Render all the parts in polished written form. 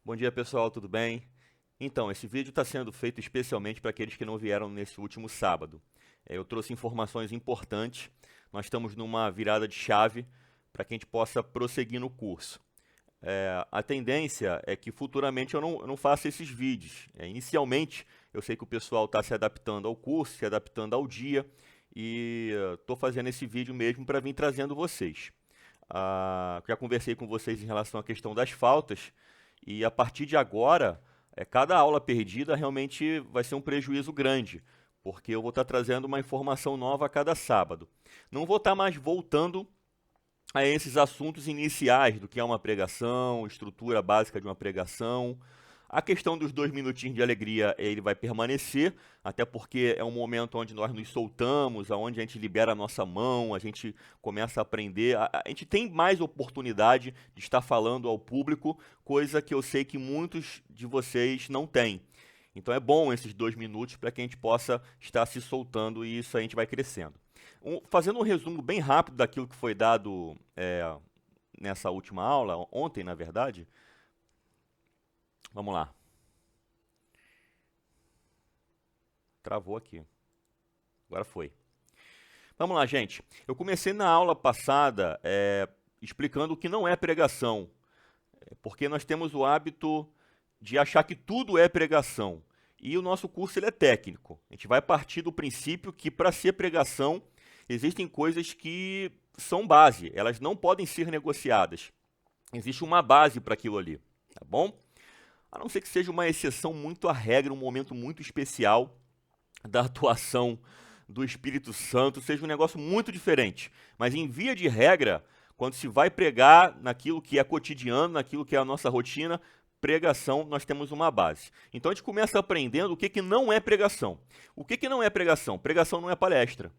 Bom dia, pessoal, tudo bem? Então, esse vídeo está sendo feito especialmente para aqueles que não vieram nesse último sábado. Eu trouxe informações importantes, nós estamos numa virada de chave para que a gente possa prosseguir no curso. A tendência é que futuramente eu não faça esses vídeos. Inicialmente, eu sei que o pessoal está se adaptando ao curso, se adaptando ao dia, e estou fazendo esse vídeo mesmo para vir trazendo vocês. Já conversei com vocês em relação à questão das faltas, e a partir de agora, cada aula perdida realmente vai ser um prejuízo grande, porque eu vou estar trazendo uma informação nova a cada sábado. Não vou estar mais voltando a esses assuntos iniciais do que é uma pregação, estrutura básica de uma pregação. A questão dos 2 minutinhos de alegria, ele vai permanecer, até porque é um momento onde nós nos soltamos, onde a gente libera a nossa mão, a gente começa a aprender, a gente tem mais oportunidade de estar falando ao público, coisa que eu sei que muitos de vocês não têm. Então é bom esses 2 minutos para que a gente possa estar se soltando e isso a gente vai crescendo. Fazendo um resumo bem rápido daquilo que foi dado nessa última aula, ontem na verdade, vamos lá. Travou aqui. Agora foi. Vamos lá, gente. Eu comecei na aula passada explicando o que não é pregação, porque nós temos o hábito de achar que tudo é pregação. E o nosso curso ele é técnico. A gente vai partir do princípio que para ser pregação existem coisas que são base, elas não podem ser negociadas. Existe uma base para aquilo ali, tá bom? A não ser que seja uma exceção muito à regra, um momento muito especial da atuação do Espírito Santo, seja um negócio muito diferente. Mas em via de regra, quando se vai pregar naquilo que é cotidiano, naquilo que é a nossa rotina, pregação, nós temos uma base. Então a gente começa aprendendo o que não é pregação. O que não é pregação? Pregação não é palestra.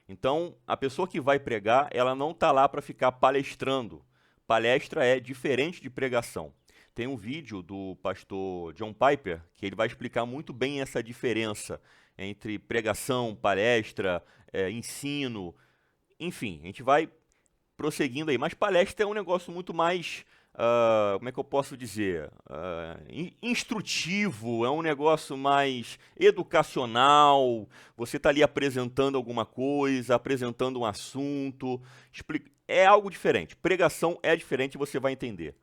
Então, a pessoa que vai pregar, ela não está lá para ficar palestrando. Palestra é diferente de pregação. Tem um vídeo do pastor John Piper que ele vai explicar muito bem essa diferença entre pregação, palestra, ensino, enfim, a gente vai prosseguindo aí. Mas palestra é um negócio muito mais, como é que eu posso dizer, instrutivo, é um negócio mais educacional, você está ali apresentando alguma coisa, apresentando um assunto, é algo diferente. Pregação é diferente, você vai entender.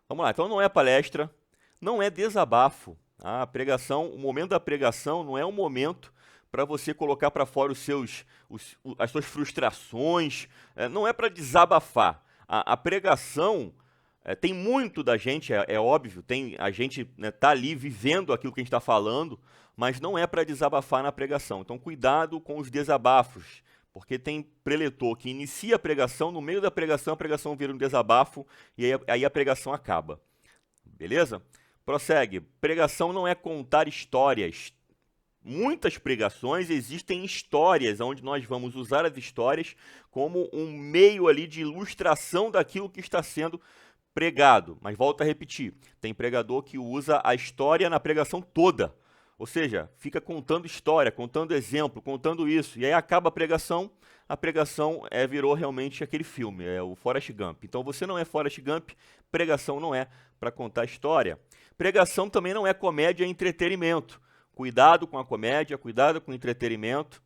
Vamos lá, então não é palestra, não é desabafo. A pregação, o momento da pregação não é um momento para você colocar para fora as suas frustrações, não é para desabafar. A pregação tem muito da gente, é óbvio, a gente está ali vivendo aquilo que a gente está falando, mas não é para desabafar na pregação. Então cuidado com os desabafos, porque tem preletor que inicia a pregação, no meio da pregação a pregação vira um desabafo e aí a pregação acaba. Beleza? Prossegue. Pregação não é contar histórias. Muitas pregações existem histórias, onde nós vamos usar as histórias como um meio ali de ilustração daquilo que está sendo pregado. Mas volto a repetir, tem pregador que usa a história na pregação toda. Ou seja, fica contando história, contando exemplo, contando isso. E aí acaba a pregação virou realmente aquele filme, é o Forrest Gump. Então você não é Forrest Gump, pregação não é para contar história. Pregação também não é comédia, é entretenimento. Cuidado com a comédia, cuidado com o entretenimento.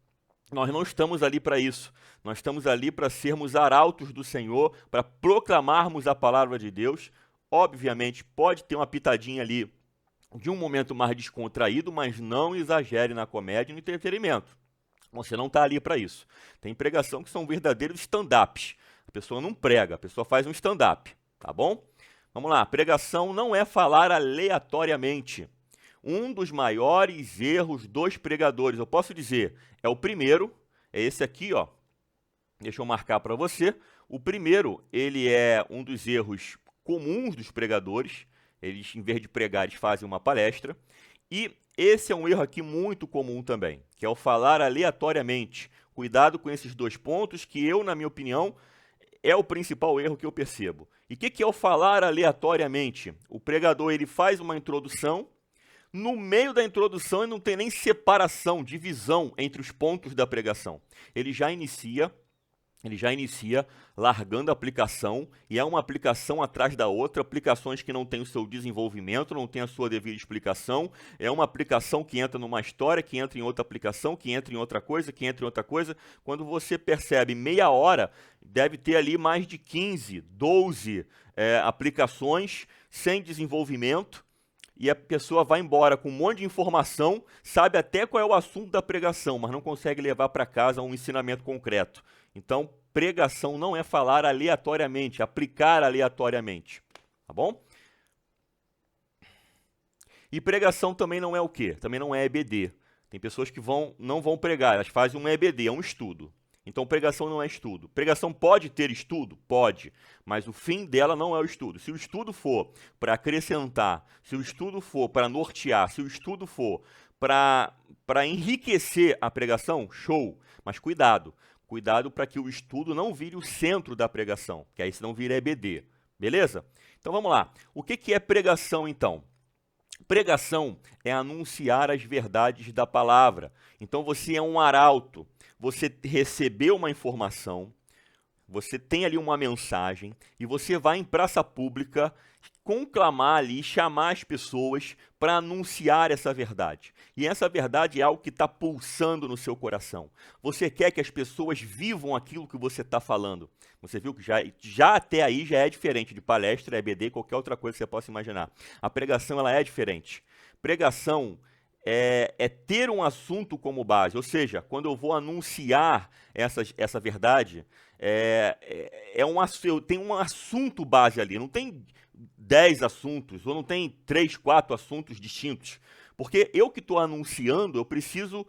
Nós não estamos ali para isso. Nós estamos ali para sermos arautos do Senhor, para proclamarmos a palavra de Deus. Obviamente, pode ter uma pitadinha ali de um momento mais descontraído, mas não exagere na comédia e no entretenimento. Você não está ali para isso. Tem pregação que são verdadeiros stand-ups. A pessoa não prega, a pessoa faz um stand-up, tá bom? Vamos lá, pregação não é falar aleatoriamente. Um dos maiores erros dos pregadores, eu posso dizer, é o primeiro, é esse aqui, ó. Deixa eu marcar para você. O primeiro, ele é um dos erros comuns dos pregadores. Eles, em vez de pregar, eles fazem uma palestra. E esse é um erro aqui muito comum também, que é o falar aleatoriamente. Cuidado com esses dois pontos, que eu, na minha opinião, é o principal erro que eu percebo. E o que é o falar aleatoriamente? O pregador ele faz uma introdução. No meio da introdução, ele não tem nem separação, divisão entre os pontos da pregação. Ele já inicia ele já inicia largando a aplicação, e é uma aplicação atrás da outra, aplicações que não têm o seu desenvolvimento, não têm a sua devida explicação, é uma aplicação que entra numa história, que entra em outra aplicação, que entra em outra coisa, que entra em outra coisa. Quando você percebe meia hora, deve ter ali mais de 15, 12 aplicações sem desenvolvimento, e a pessoa vai embora com um monte de informação, sabe até qual é o assunto da pregação, mas não consegue levar para casa um ensinamento concreto. Então, pregação não é falar aleatoriamente, aplicar aleatoriamente, tá bom? E pregação também não é o quê? Também não é EBD. Tem pessoas que não vão pregar, elas fazem um EBD, é um estudo. Então, pregação não é estudo. Pregação pode ter estudo? Pode, mas o fim dela não é o estudo. Se o estudo for para acrescentar, se o estudo for para nortear, se o estudo for para enriquecer a pregação, show. Mas cuidado, cuidado para que o estudo não vire o centro da pregação, que aí senão vira EBD. Beleza? Então, vamos lá. O que é pregação, então? Pregação é anunciar as verdades da palavra. Então, você é um arauto. Você recebeu uma informação, você tem ali uma mensagem e você vai em praça pública conclamar ali, chamar as pessoas para anunciar essa verdade. E essa verdade é algo que está pulsando no seu coração. Você quer que as pessoas vivam aquilo que você está falando. Você viu que já até aí já é diferente de palestra, EBD, qualquer outra coisa que você possa imaginar. A pregação ela é diferente. Pregação é ter um assunto como base, ou seja, quando eu vou anunciar essa verdade, eu tenho um assunto base ali, não tem 10 assuntos, ou não tem 3, 4 assuntos distintos, porque eu que estou anunciando, eu preciso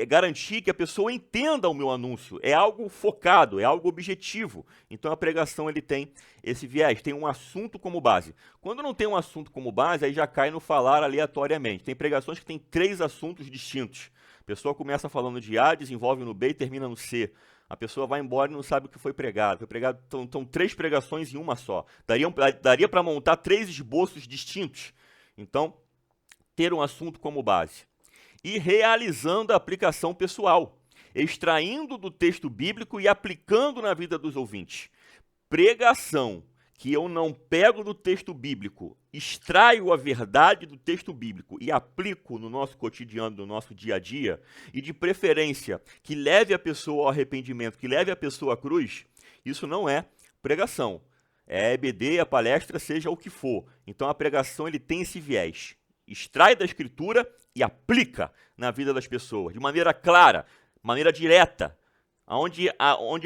garantir que a pessoa entenda o meu anúncio, é algo focado, é algo objetivo, então a pregação ele tem esse viés, tem um assunto como base. Quando não tem um assunto como base, aí já cai no falar aleatoriamente. Tem pregações que tem 3 assuntos distintos. A pessoa começa falando de A, desenvolve no B e termina no C. A pessoa vai embora e não sabe o que foi pregado. Foi pregado, estão 3 pregações em uma só. Daria para montar 3 esboços distintos. Então, ter um assunto como base. E realizando a aplicação pessoal, extraindo do texto bíblico e aplicando na vida dos ouvintes. Pregação que eu não pego do texto bíblico, extraio a verdade do texto bíblico e aplico no nosso cotidiano, no nosso dia a dia, e de preferência que leve a pessoa ao arrependimento, que leve a pessoa à cruz, isso não é pregação. É EBD, a palestra, seja o que for. Então a pregação ele tem esse viés. Extrai da escritura e aplica na vida das pessoas, de maneira clara, maneira direta, onde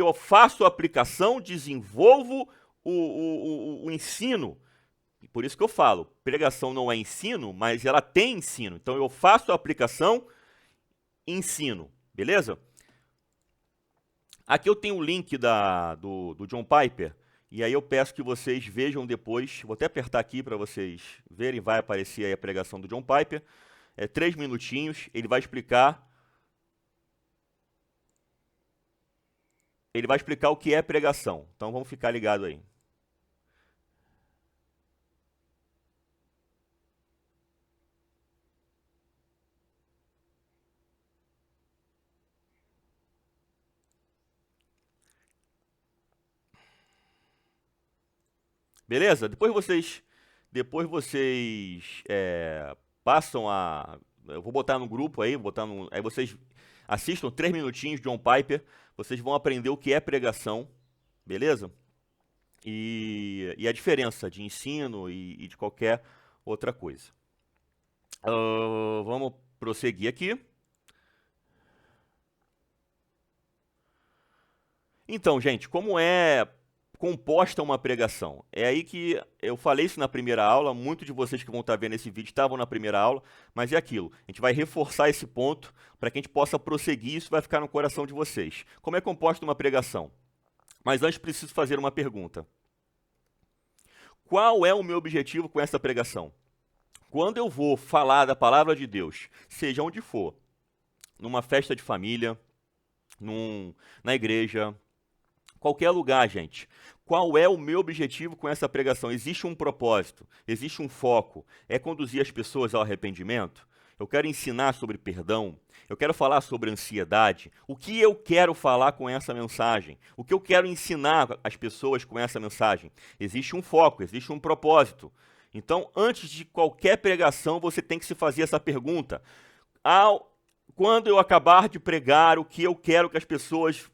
eu faço a aplicação, desenvolvo o ensino. E por isso que eu falo, pregação não é ensino, mas ela tem ensino. Então eu faço a aplicação, ensino. Beleza? Aqui eu tenho o link do John Piper, e aí eu peço que vocês vejam depois. Vou até apertar aqui para vocês verem, vai aparecer aí a pregação do John Piper. 3 minutinhos, ele vai explicar. Ele vai explicar o que é pregação. Então vamos ficar ligado aí. Beleza? Depois vocês passam a... Eu vou botar no grupo aí, aí vocês assistam 3 minutinhos de John Piper, vocês vão aprender o que é pregação, beleza? E a diferença de ensino e de qualquer outra coisa. Vamos prosseguir aqui. Então, gente, como é composta uma pregação? É aí que eu falei isso na primeira aula, muitos de vocês que vão estar vendo esse vídeo estavam na primeira aula, mas é aquilo, a gente vai reforçar esse ponto para que a gente possa prosseguir, isso vai ficar no coração de vocês. Como é composta uma pregação? Mas antes preciso fazer uma pergunta. Qual é o meu objetivo com essa pregação? Quando eu vou falar da palavra de Deus, seja onde for, numa festa de família, na igreja, qualquer lugar, gente. Qual é o meu objetivo com essa pregação? Existe um propósito, existe um foco, é conduzir as pessoas ao arrependimento? eu quero ensinar sobre perdão, eu quero falar sobre ansiedade. O que eu quero falar com essa mensagem? O que eu quero ensinar às pessoas com essa mensagem? Existe um foco, existe um propósito. Então, antes de qualquer pregação, você tem que se fazer essa pergunta. Quando eu acabar de pregar, o que eu quero que as pessoas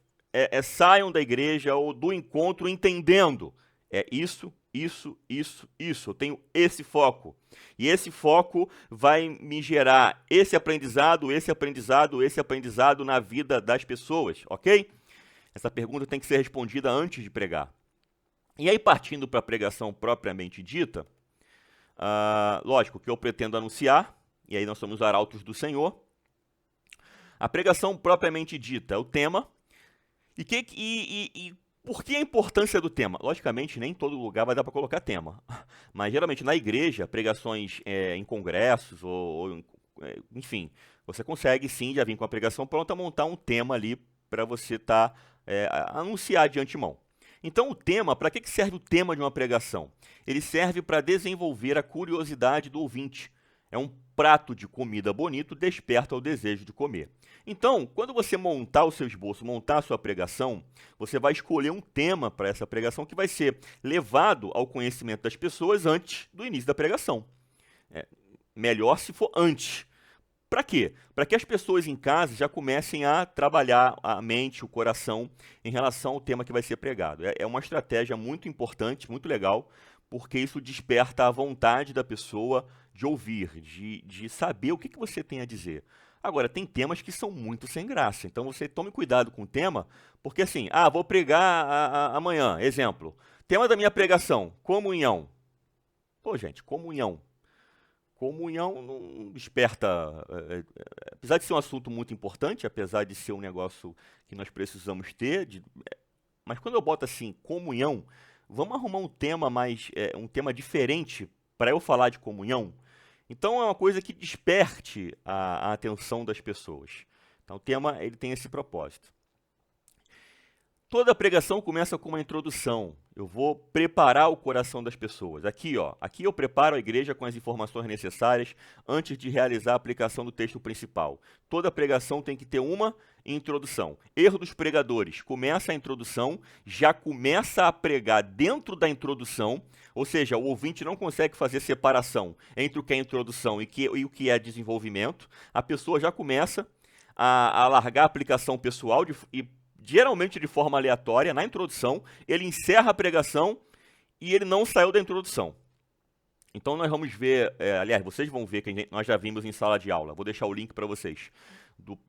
saiam da igreja ou do encontro entendendo? É isso. Eu tenho esse foco. E esse foco vai me gerar esse aprendizado na vida das pessoas, ok? Essa pergunta tem que ser respondida antes de pregar. E aí, partindo para a pregação propriamente dita, lógico que eu pretendo anunciar, e aí nós somos arautos do Senhor. A pregação propriamente dita é o tema. E por que a importância do tema? Logicamente, nem em todo lugar vai dar para colocar tema. Mas, geralmente, na igreja, pregações em congressos, enfim, você consegue, sim, já vir com a pregação pronta, montar um tema ali para você anunciar de antemão. Então, o tema, para que serve o tema de uma pregação? Ele serve para desenvolver a curiosidade do ouvinte. É um prato de comida bonito, desperta o desejo de comer. Então, quando você montar o seu esboço, montar a sua pregação, você vai escolher um tema para essa pregação que vai ser levado ao conhecimento das pessoas antes do início da pregação. Melhor se for antes. Para quê? Para que as pessoas em casa já comecem a trabalhar a mente, o coração, em relação ao tema que vai ser pregado. É uma estratégia muito importante, muito legal, porque isso desperta a vontade da pessoa de ouvir, de saber o que você tem a dizer. Agora, tem temas que são muito sem graça, então você tome cuidado com o tema, porque assim, vou pregar amanhã, exemplo. Tema da minha pregação, comunhão. Pô, gente, comunhão. Comunhão não desperta, apesar de ser um assunto muito importante, apesar de ser um negócio que nós precisamos ter, mas quando eu boto assim, comunhão, vamos arrumar um tema um tema diferente para eu falar de comunhão? Então é uma coisa que desperte a atenção das pessoas. Então o tema ele tem esse propósito. Toda pregação começa com uma introdução. Eu vou preparar o coração das pessoas. Aqui eu preparo a igreja com as informações necessárias antes de realizar a aplicação do texto principal. Toda pregação tem que ter uma introdução. Erro dos pregadores. Começa a introdução, já começa a pregar dentro da introdução, ou seja, o ouvinte não consegue fazer separação entre o que é introdução e o que é desenvolvimento. A pessoa já começa a largar a aplicação pessoal geralmente de forma aleatória, na introdução, ele encerra a pregação e ele não saiu da introdução. Então nós vamos ver, aliás, vocês vão ver que nós já vimos em sala de aula, vou deixar o link para vocês,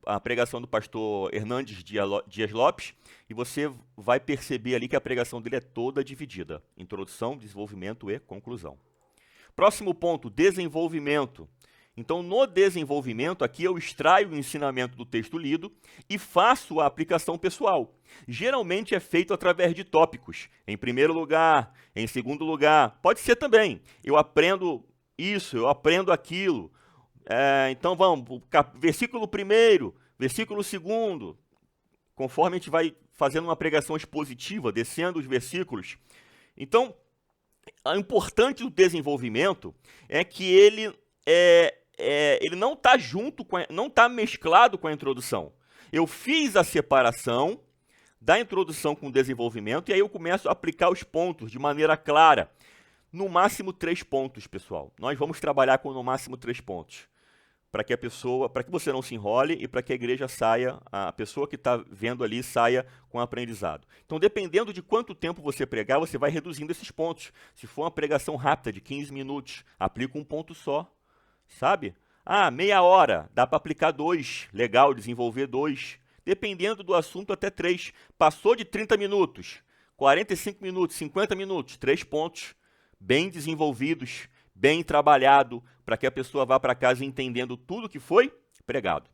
a pregação do pastor Hernandes Dias Lopes, e você vai perceber ali que a pregação dele é toda dividida, introdução, desenvolvimento e conclusão. Próximo ponto, desenvolvimento. Então, no desenvolvimento, aqui eu extraio o ensinamento do texto lido e faço a aplicação pessoal. Geralmente é feito através de tópicos. Em primeiro lugar, em segundo lugar. Pode ser também. Eu aprendo isso, eu aprendo aquilo. Então, vamos, versículo 1º, versículo 2º. Conforme a gente vai fazendo uma pregação expositiva, descendo os versículos. Então, o importante do desenvolvimento é que ele não está não está mesclado com a introdução. Eu fiz a separação da introdução com o desenvolvimento e aí eu começo a aplicar os pontos de maneira clara. No máximo 3 pontos, pessoal. Nós vamos trabalhar com no máximo 3 pontos. Para que você não se enrole e para que a igreja saia, a pessoa que está vendo ali saia com aprendizado. Então, dependendo de quanto tempo você pregar, você vai reduzindo esses pontos. Se for uma pregação rápida de 15 minutos, aplica um ponto só. Sabe? Meia hora, dá para aplicar 2. Legal, desenvolver 2. Dependendo do assunto, até 3. Passou de 30 minutos, 45 minutos, 50 minutos, 3 pontos bem desenvolvidos, bem trabalhado, para que a pessoa vá para casa entendendo tudo que foi pregado.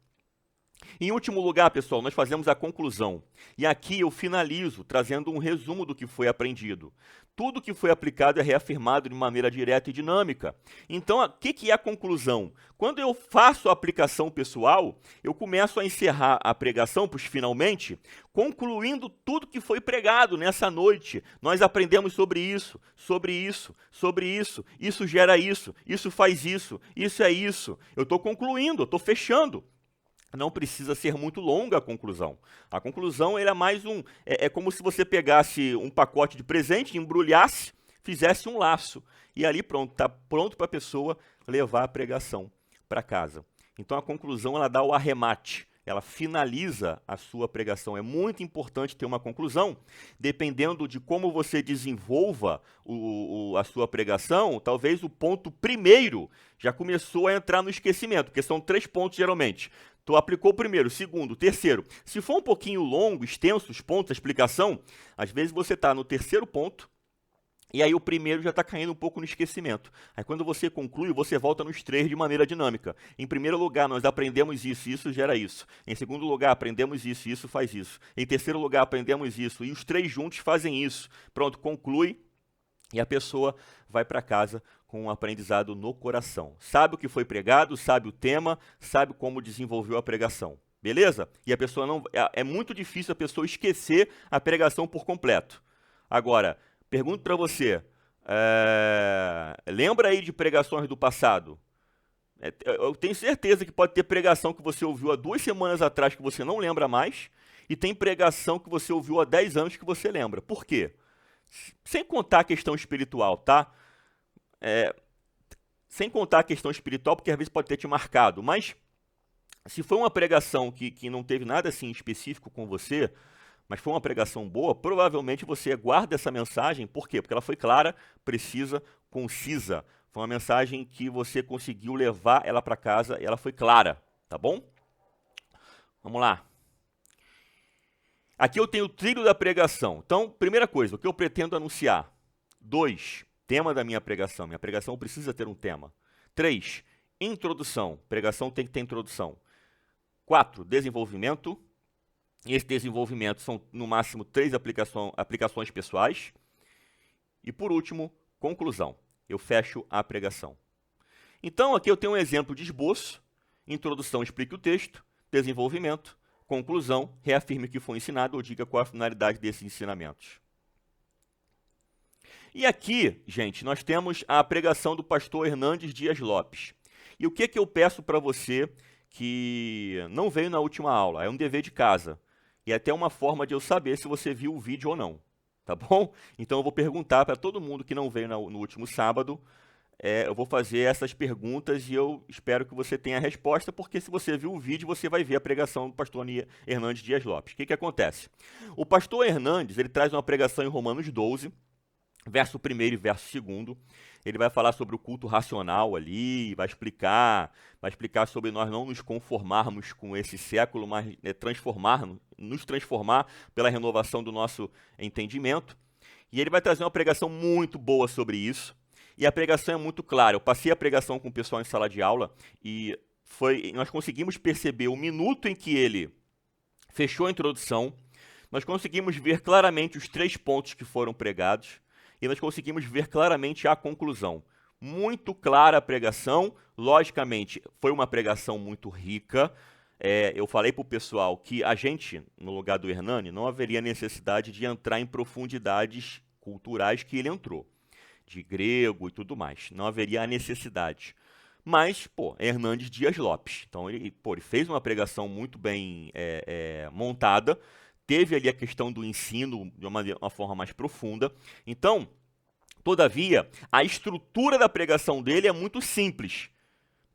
Em último lugar, pessoal, nós fazemos a conclusão. E aqui eu finalizo trazendo um resumo do que foi aprendido. Tudo que foi aplicado é reafirmado de maneira direta e dinâmica. Então, o que é a conclusão? Quando eu faço a aplicação pessoal, eu começo a encerrar a pregação, pois finalmente, concluindo tudo que foi pregado nessa noite. Nós aprendemos sobre isso, sobre isso, sobre isso, isso gera isso faz isso é isso. Eu estou concluindo, eu estou fechando. Não precisa ser muito longa a conclusão. A conclusão é mais é como se você pegasse um pacote de presente, embrulhasse, fizesse um laço. E ali pronto, está pronto para a pessoa levar a pregação para casa. Então a conclusão ela dá o arremate, ela finaliza a sua pregação. É muito importante ter uma conclusão, dependendo de como você desenvolva a sua pregação, talvez o ponto primeiro já começou a entrar no esquecimento, porque são 3 pontos geralmente. Tu aplicou o primeiro, o segundo, o terceiro. Se for um pouquinho longo, extenso os pontos, a explicação, às vezes você está no terceiro ponto, e aí o primeiro já está caindo um pouco no esquecimento. Aí quando você conclui, você volta nos 3 de maneira dinâmica. Em primeiro lugar, nós aprendemos isso gera isso. Em segundo lugar, aprendemos isso faz isso. Em terceiro lugar, aprendemos isso, e os 3 juntos fazem isso. Pronto, conclui, e a pessoa vai para casa com um aprendizado no coração. Sabe o que foi pregado, sabe o tema, sabe como desenvolveu a pregação. Beleza? E a pessoa não... É muito difícil a pessoa esquecer a pregação por completo. Agora, pergunto para você, lembra aí de pregações do passado? Eu tenho certeza que pode ter pregação que você ouviu há 2 semanas atrás que você não lembra mais, e tem pregação que você ouviu há 10 anos que você lembra. Por quê? Sem contar a questão espiritual, tá? Sem contar a questão espiritual, porque às vezes pode ter te marcado, mas se foi uma pregação que não teve nada assim específico com você, mas foi uma pregação boa, provavelmente você guarda essa mensagem. Por quê? Porque ela foi clara, precisa, concisa. Foi uma mensagem que você conseguiu levar ela para casa e ela foi clara, tá bom? Vamos lá. Aqui eu tenho o trilho da pregação. Então, primeira coisa, o que eu pretendo anunciar? 2, tema da minha pregação. Minha pregação precisa ter um tema. 3, introdução. Pregação tem que ter introdução. 4, desenvolvimento. E esse desenvolvimento são, no máximo, 3 aplicações pessoais. E, por último, conclusão. Eu fecho a pregação. Então, aqui eu tenho um exemplo de esboço. Introdução, explique o texto. Desenvolvimento. Conclusão, reafirme o que foi ensinado ou diga qual a finalidade desses ensinamentos. E aqui, gente, nós temos a pregação do pastor Hernandes Dias Lopes. E o que eu peço para você que não veio na última aula? É um dever de casa. E até uma forma de eu saber se você viu o vídeo ou não. Tá bom? Então eu vou perguntar para todo mundo que não veio no último sábado. Eu vou fazer essas perguntas e eu espero que você tenha a resposta, porque se você viu o vídeo, você vai ver a pregação do pastor Hernandes Dias Lopes. O que acontece? O pastor Hernandes, ele traz uma pregação em Romanos 12, verso 1 e verso 2. Ele vai falar sobre o culto racional ali, vai explicar sobre nós não nos conformarmos com esse século, mas nos transformar pela renovação do nosso entendimento. E ele vai trazer uma pregação muito boa sobre isso. E a pregação é muito clara. Eu passei a pregação com o pessoal em sala de aula e nós conseguimos perceber o minuto em que ele fechou a introdução, nós conseguimos ver claramente os 3 pontos que foram pregados e nós conseguimos ver claramente a conclusão. Muito clara a pregação, logicamente foi uma pregação muito rica. Eu falei para o pessoal que a gente, no lugar do Hernani, não haveria necessidade de entrar em profundidades culturais que ele entrou, de grego e tudo mais. Não haveria a necessidade. Mas, Hernandes Dias Lopes. Então, ele fez uma pregação muito bem montada. Teve ali a questão do ensino de uma forma mais profunda. Então, todavia, a estrutura da pregação dele é muito simples.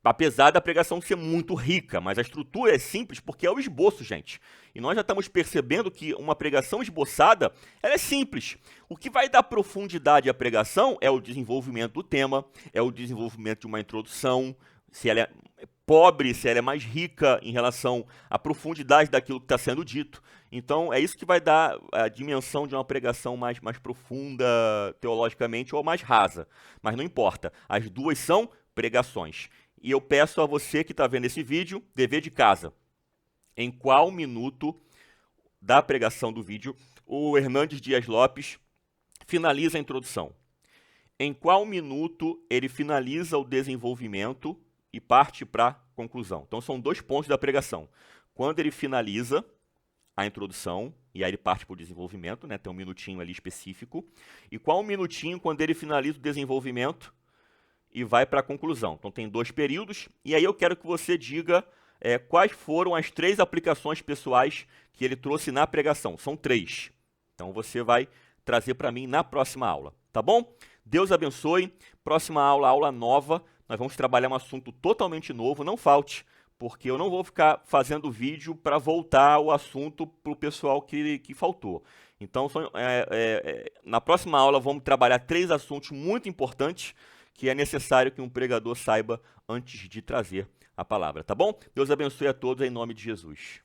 Apesar da pregação ser muito rica, mas a estrutura é simples porque é o esboço, gente. E nós já estamos percebendo que uma pregação esboçada, ela é simples. O que vai dar profundidade à pregação é o desenvolvimento do tema, é o desenvolvimento de uma introdução, se ela é pobre, se ela é mais rica em relação à profundidade daquilo que está sendo dito. Então, é isso que vai dar a dimensão de uma pregação mais profunda teologicamente ou mais rasa. Mas não importa, as duas são pregações. E eu peço a você que está vendo esse vídeo, dever de casa. em qual minuto da pregação do vídeo o Hernandes Dias Lopes finaliza a introdução. Em qual minuto ele finaliza o desenvolvimento e parte para a conclusão. Então são 2 pontos da pregação. Quando ele finaliza a introdução, e aí ele parte para o desenvolvimento, né? Tem um minutinho ali específico. E qual o minutinho quando ele finaliza o desenvolvimento e vai para a conclusão. Então tem 2 períodos, e aí eu quero que você diga quais foram as 3 aplicações pessoais que ele trouxe na pregação. São 3. Então você vai trazer para mim na próxima aula, tá bom? Deus abençoe. Próxima aula, aula nova. Nós vamos trabalhar um assunto totalmente novo. Não falte, porque eu não vou ficar fazendo vídeo para voltar o assunto para o pessoal que faltou. Então, na próxima aula, vamos trabalhar 3 assuntos muito importantes que é necessário que um pregador saiba antes de trazer a palavra, tá bom? Deus abençoe a todos em nome de Jesus.